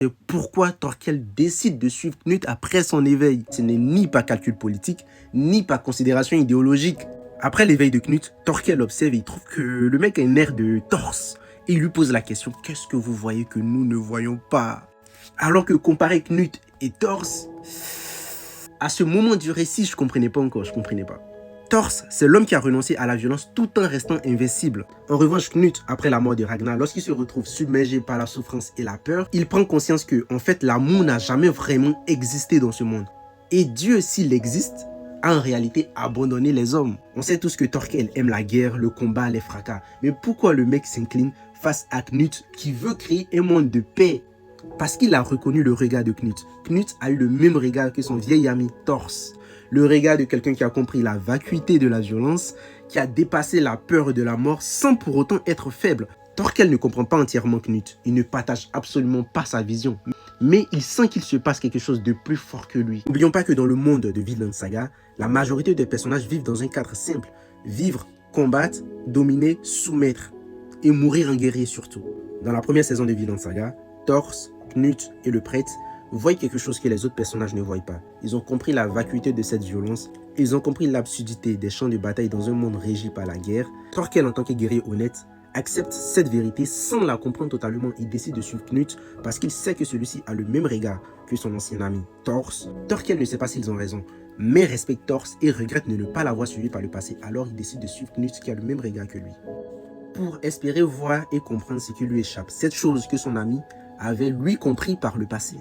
Et pourquoi Thorkel décide de suivre Knut après son éveil? Ce n'est ni par calcul politique, ni par considération idéologique. Après l'éveil de Knut, Thorkel observe et il trouve que le mec a un air de torse. Et il lui pose la question, qu'est-ce que vous voyez que nous ne voyons pas? Alors que comparer Knut et Torse, à ce moment du récit, je comprenais pas encore, je comprenais pas. Torse, c'est l'homme qui a renoncé à la violence tout en restant invincible. En revanche, Knut, après la mort de Ragnar, lorsqu'il se retrouve submergé par la souffrance et la peur, il prend conscience que, en fait, l'amour n'a jamais vraiment existé dans ce monde. Et Dieu, s'il existe, a en réalité abandonné les hommes. On sait tous que Thorkel aime la guerre, le combat, les fracas. Mais pourquoi le mec s'incline face à Knut qui veut créer un monde de paix? Parce qu'il a reconnu le regard de Knut. Knut a eu le même regard que son vieil ami Torse. Le regard de quelqu'un qui a compris la vacuité de la violence, qui a dépassé la peur de la mort sans pour autant être faible. Thorkel ne comprend pas entièrement Knut. Il ne partage absolument pas sa vision. Mais il sent qu'il se passe quelque chose de plus fort que lui. N'oublions pas que dans le monde de Vinland Saga, la majorité des personnages vivent dans un cadre simple. Vivre, combattre, dominer, soumettre. Et mourir en guerrier surtout. Dans la première saison de Vinland Saga, Torse, Knut et le prêtre voient quelque chose que les autres personnages ne voient pas. Ils ont compris la vacuité de cette violence, ils ont compris l'absurdité des champs de bataille dans un monde régi par la guerre. Thorkel, en tant que guerrier honnête, accepte cette vérité sans la comprendre totalement. Il décide de suivre Knut parce qu'il sait que celui-ci a le même regard que son ancien ami Torse. Thorkel ne sait pas s'ils ont raison, mais respecte Torse et regrette de ne pas l'avoir suivi par le passé. Alors il décide de suivre Knut qui a le même regard que lui, pour espérer voir et comprendre ce qui lui échappe, cette chose que son ami avait lui compris par le passé.